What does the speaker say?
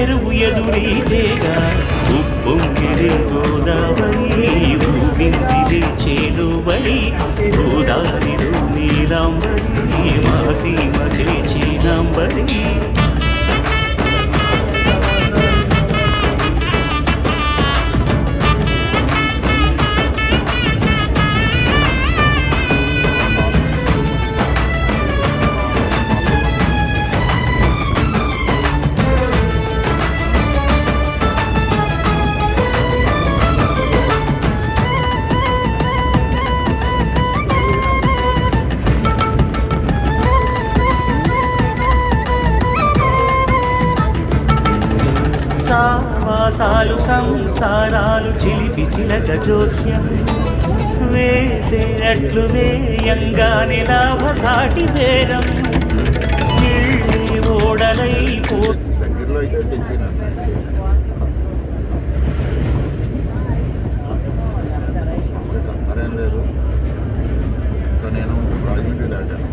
చెరువు ఎదురీతేగా ఉప్పొంగిరే గోదావరి ఊగిందిరే చేలుబడి గోదావరిలో నీలాంబరి మాసీమకే చీనాంబరి సావాసాలు సంసారాలు చిలిపి చిలక జోస్యం వేసే అట్లు వేయంగానే లాభసాటి బేరం ఓడలైపో నేను రాజమండ్రి దాటాను